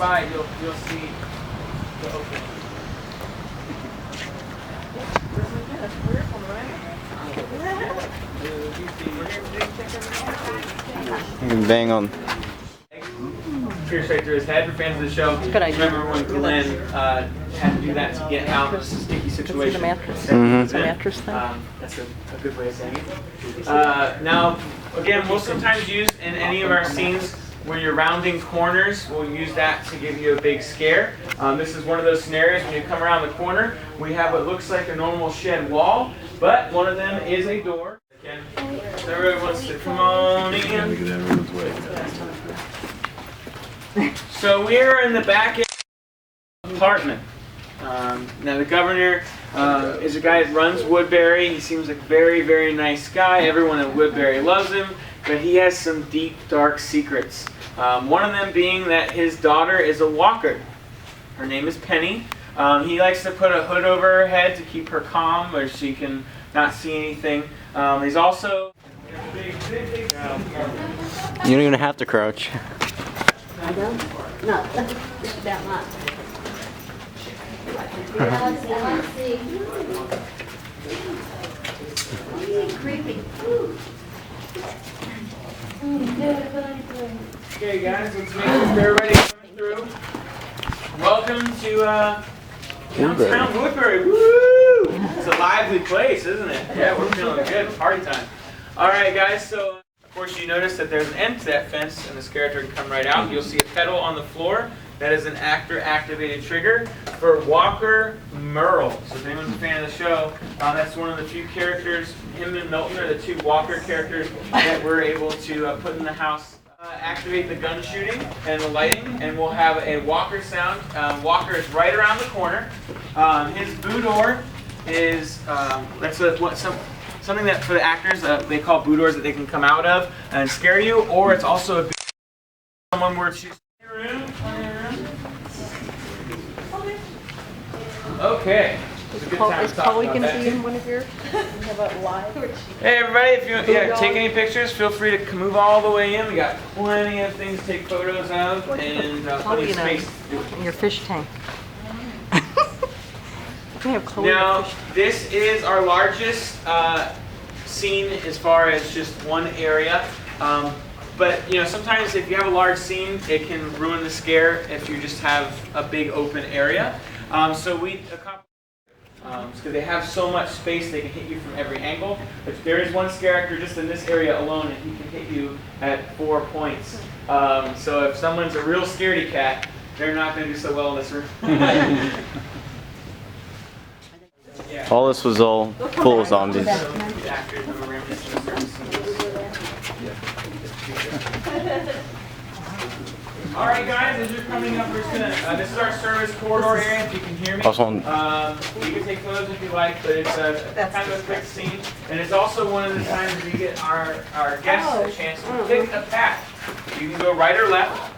by, you'll see the opening. You can bang on. Pierce right through his head. For fans of the show, Good idea. remember when Glenn had to do that to get out of a sticky situation? The mattress. Mhm. The mattress thing. That's a good way of saying it. Now, again, we'll sometimes use in any of our scenes where you're rounding corners, we'll use that to give you a big scare. This is one of those scenarios when you come around the corner. We have what looks like a normal shed wall, but one of them is a door. Again, everyone wants to come on in. So we're in the back apartment. Now the governor is a guy that runs Woodbury. He seems like a very, very nice guy. Everyone in Woodbury loves him, but he has some deep, dark secrets. One of them being that his daughter is a walker. Her name is Penny. He likes to put a hood over her head to keep her calm, where she can not see anything. He's also You don't even have to crouch. I don't? No, just about much. Let's see. Creepy. okay, guys. Let's make sure everybody coming through. Welcome to downtown Woodbury. Woo! It's a lively place, isn't it? Yeah, we're feeling good. Party time. All right, guys. So. Of course, you notice that there's an end to that fence, and this character can come right out. You'll see a pedal on the floor. That is an actor-activated trigger for Walker Merle. So if anyone's a fan of the show, that's one of the few characters. Him and Milton are the two Walker characters that we're able to put in the house. Activate the gun shooting and the lighting, and we'll have a Walker sound. Walker is right around the corner. His boudoir is something that for the actors they call boudoirs that they can come out of and scare you, or it's also a someone were to okay. Is Chloe going to be in one of yours? How about live? Hey everybody, if you take any pictures, feel free to move all the way in. We got plenty of things to take photos of, and plenty of space. In your fish tank. Have Chloe now, this is our largest scene as far as just one area. But sometimes if you have a large scene, it can ruin the scare if you just have a big open area. So we because they have so much space, they can hit you from every angle. But there is one scare actor just in this area alone, and he can hit you at 4 points. So if someone's a real scaredy cat, they're not going to do so well in this room. All this was all full of zombies. All right, guys, as you're coming up, we're just gonna. This is our service corridor area. If you can hear me, you can take photos if you like, but it's kind of a quick scene, and it's also one of the times we get our guests a chance to pick a path. You can go right or left.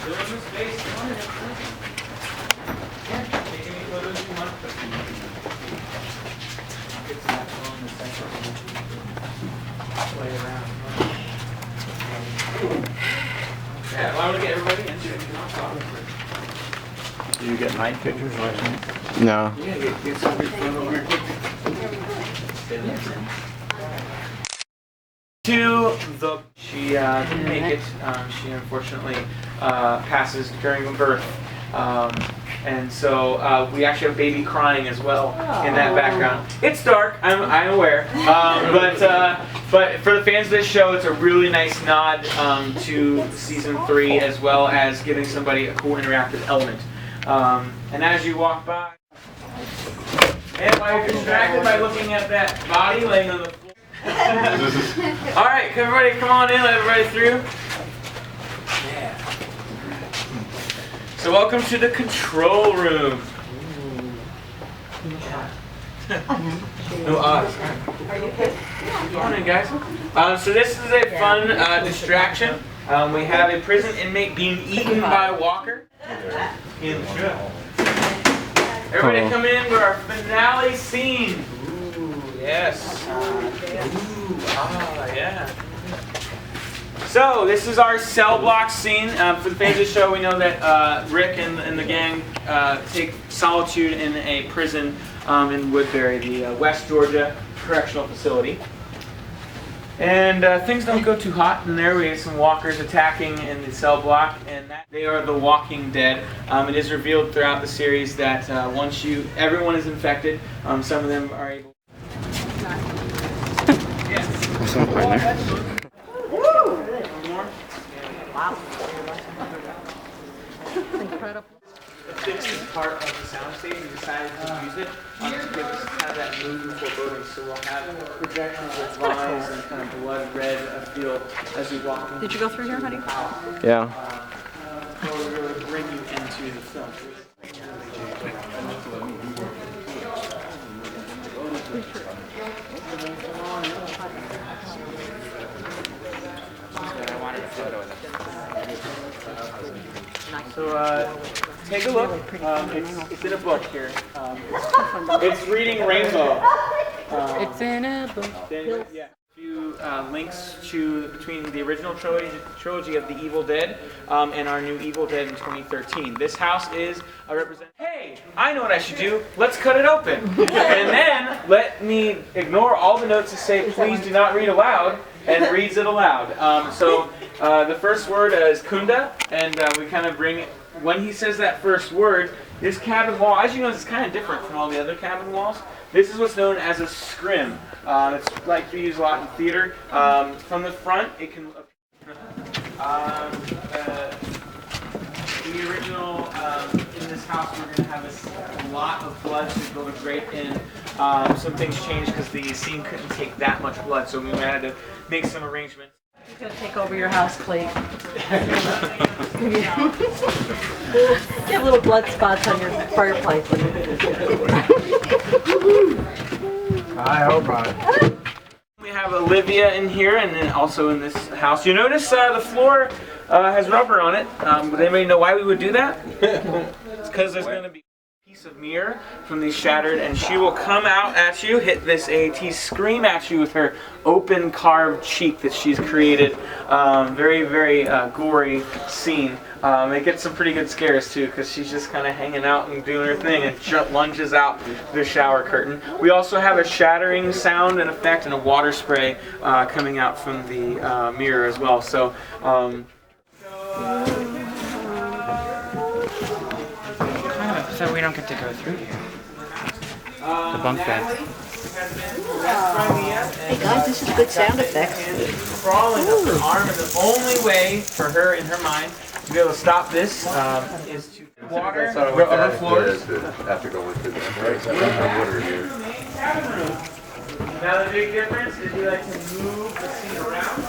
Fill in the space. Take any photos you want. Play around. Yeah, well, I want to get everybody into it. Did you get night pictures last night? No. Yeah, get some good fun over here. She didn't make it. She unfortunately passes during birth. And so we actually have baby crying as well in that background. It's dark, I'm aware, but for the fans of this show, it's a really nice nod to season 3, as well as giving somebody a cool interactive element. And as you walk by, and while you're distracted by looking at that body laying on the floor. All right, everybody, come on in. Let everybody through. Yeah. So welcome to the control room. No odds. Are you okay? Come on in, guys. So this is a fun distraction. We have a prison inmate being eaten by a walker. Everybody come in for our finale scene. Ooh, yes. Ooh, yeah. So this is our cell block scene. For the fans of the show, we know that Rick and the gang take solitude in a prison in Woodbury, the West Georgia Correctional Facility. And things don't go too hot in there. We have some walkers attacking in the cell block, and they are the Walking Dead. It is revealed throughout the series that once everyone is infected, some of them are able. Yes. Someone playing there. One more. Wow. Incredible. The fixed part of the soundstage, we decided to use it to give us kind of that mood and foreboding. So we'll have projections with lines and kind of blood red feel as we walk in. Did you go through here, honey? Yeah. Will really bring you into the film. So take a look. It's in a book here. It's Reading Rainbow. It's in a book. Yeah. A few links between the original trilogy of The Evil Dead and our new Evil Dead in 2013. This house is a represent. Hey, I know what I should do. Let's cut it open, and then let me ignore all the notes that say please do not read aloud, and reads it aloud. So the first word is Kunda, and we kind of bring it. When he says that first word, this cabin wall, as you know, is kind of different from all the other cabin walls. This is what's known as a scrim. It's like we use a lot in theater. From the front, it can. The original, in this house, we're going to have a lot of blood to build a grate in. Some things changed because the scene couldn't take that much blood, so we had to make some arrangements. He's going to take over your house, Cleve. Get little blood spots on your fireplace. I hope not. We have Olivia in here, and then also in this house. You notice the floor has rubber on it. Would anybody know why we would do that? It's because there's going to be a piece of mirror from these shattered, and she will come out at you, hit this AT, scream at you with her open carved cheek that she's created. Very, very gory scene. It gets some pretty good scares too, because she's just kind of hanging out and doing her thing and lunges out the shower curtain. We also have a shattering sound and effect and a water spray coming out from the mirror as well. So. So we don't get to go through here. The bunk beds. Hey guys, this is good sound effects. Crawling up her arm, and the only way for her, in her mind, to be able to stop this is to water over floors. After going through the Now the big difference is we like to move the scene around.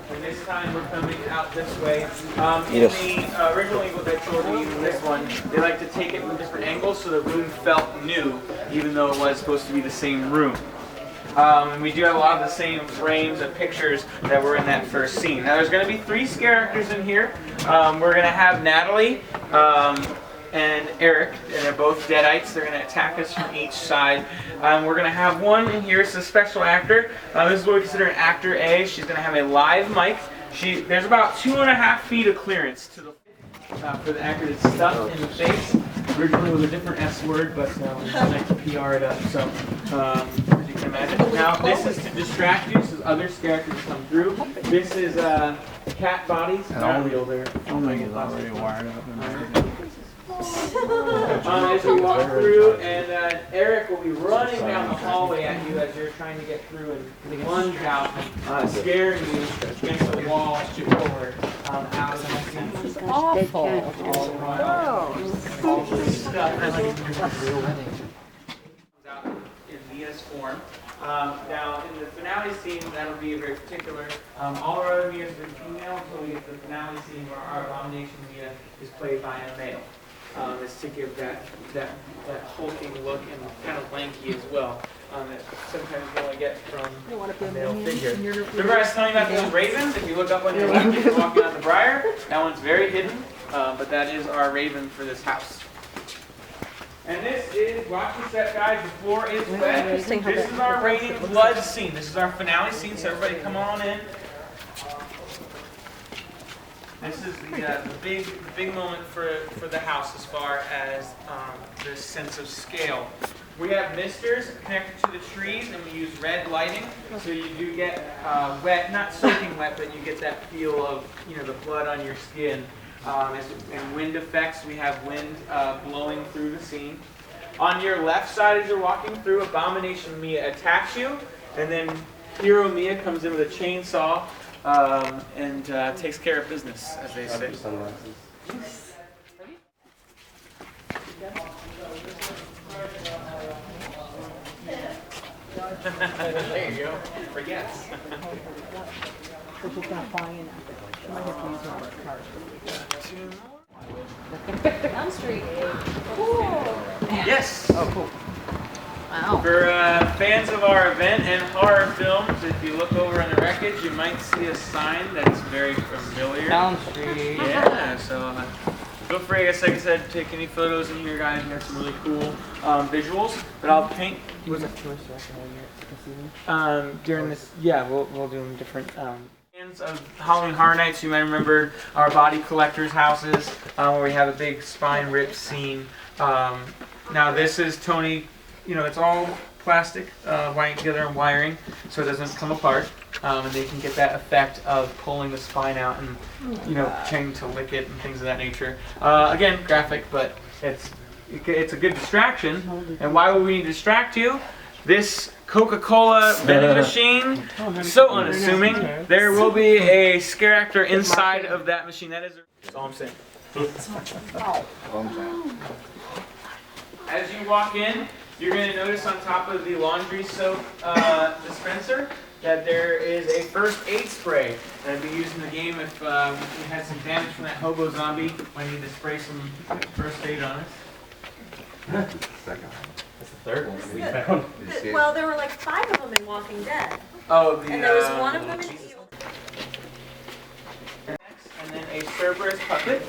And this time we're coming out this way. In the original Evil Dead trilogy, even this one, they like to take it from different angles so the room felt new, even though it was supposed to be the same room. And we do have a lot of the same frames and pictures that were in that first scene. Now there's going to be 3 characters in here. We're going to have Natalie and Eric, and they're both Deadites. They're going to attack us from each side. We're going to have one in here. It's a special actor. This is what we consider an actor A. She's going to have a live mic. There's about 2.5 feet of clearance to the for the actor that's stuck in the face. Originally it was a different S word, but we like to PR it up. So as you can imagine. Now this is to distract you, so other characters come through. This is cat bodies. Not real there. Oh my God, already wired up. As we walk through, and Eric will be running down the hallway at you as you're trying to get through and lunge out, scaring you against the wall forward out of the scene. It's awful. All this stuff comes out in Mia's form. Now, in the finale scene, that'll be very particular. All our other Mia's have been female until we get to the finale scene where our abomination Mia is played by a male. Is to give that hulking look and kind of lanky as well. That sometimes you only get from a male figure. Remember I was telling you about those ravens? If you look up on your left, you're walking on the briar. That one's very hidden, but that is our raven for this house. And this is, watch the set guys, the floor is wet. This is our raining blood scene. This is our finale scene, so everybody come on in. This is the big moment for the house as far as this sense of scale. We have misters connected to the trees, and we use red lighting, so you do get wet, not soaking wet, but you get that feel of the blood on your skin. And wind effects, we have wind blowing through the scene. On your left side, as you're walking through, Abomination Mia attacks you, and then Hero Mia comes in with a chainsaw and takes care of business, as they say. There you go. Forgets. So she's gonna fly in after. She might have to use one of our cars. Down street. Yes. Oh, cool. Wow. For fans of our event and horror films, if you look over on the wreckage, you might see a sign that's very familiar. Down Street. Yeah, so feel free, I guess, like I said, take any photos in here, guys. We have some really cool visuals. But I'll paint. Was it tourist During this, yeah, we'll do them different. Fans of Halloween Horror Nights, you might remember our body collectors' houses, where we have a big spine rip scene. Now this is Tony. It's all plastic, wiring together and wiring, so it doesn't come apart. And they can get that effect of pulling the spine out and, trying to lick it and things of that nature. Again, graphic, but it's a good distraction. And why would we need to distract you? This Coca-Cola vending machine, so unassuming. There will be a scare actor inside of that machine. That's all I'm saying. As you walk in, you're going to notice on top of the laundry soap dispenser that there is a first aid spray that would be used in the game if we had some damage from that hobo zombie. Might need to spray some first aid on us. Second. That's the third one we found. Well, there were like 5 of them in Walking Dead. Oh, And there was one of them in Evil. And then a Cerberus puppet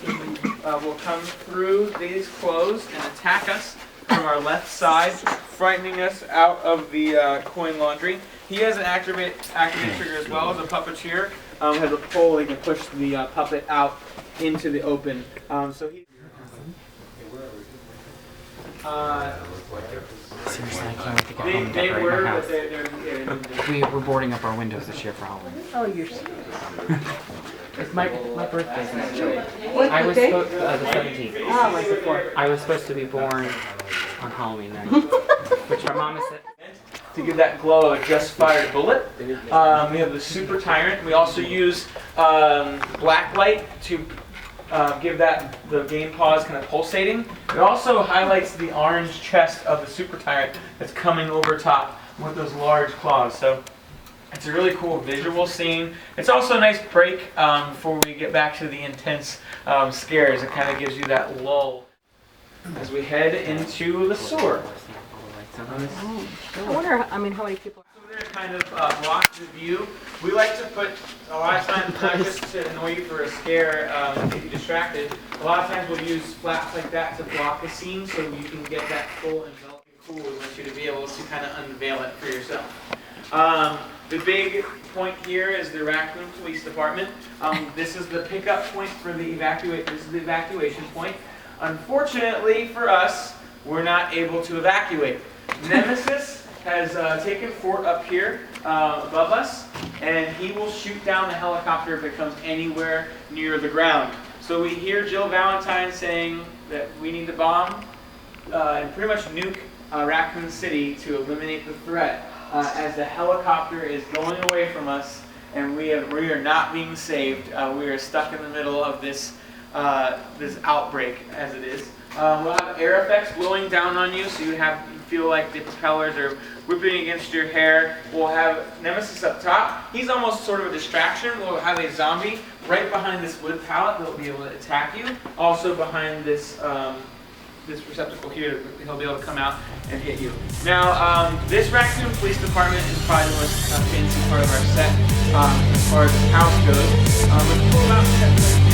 will come through these clothes and attack us from our left side, frightening us out of the coin laundry. He has an activate trigger as well as a puppeteer. Has a pole he can push the puppet out into the open. So he. Seriously, I can't wait to get home and They decorate were, my but house. they're We're boarding up our windows this year for Halloween. Oh, you're so It's my birthday's next year. What I was day? supposed the 17th. Oh, like before. I was supposed to be born on Halloween night, which my mom has said. to give that glow of a just fired bullet. We have the Super Tyrant. We also use black light to give the game pause kind of pulsating. It also highlights the orange chest of the Super Tyrant that's coming over top with those large claws. So it's a really cool visual scene. It's also a nice break before we get back to the intense scares. It kind of gives you that lull as we head into the sewer. I wonder, how many people. So we're going to kind of block the view. We like to put, a lot of times, not just to annoy you for a scare, get you distracted, a lot of times we'll use flaps like that to block a scene so you can get that full enveloping cool. We want you to be able to kind of unveil it for yourself. The big point here is the Raccoon Police Department. This is the pickup point for the evacuation point. Unfortunately for us, we're not able to evacuate. Nemesis has taken fort up here above us, and he will shoot down the helicopter if it comes anywhere near the ground. So we hear Jill Valentine saying that we need to bomb and pretty much nuke Raccoon City to eliminate the threat as the helicopter is going away from us, and we are not being saved. We are stuck in the middle of this outbreak as it is. We'll have air effects blowing down on you, so you feel like the propellers are whipping against your hair. We'll have Nemesis up top. He's almost sort of a distraction. We'll have a zombie right behind this wood pallet that will be able to attack you. Also behind this this receptacle here, he'll be able to come out and hit you. Now, this Raccoon Police Department is probably the most fancy part of our set as far as the house goes. Let's pull out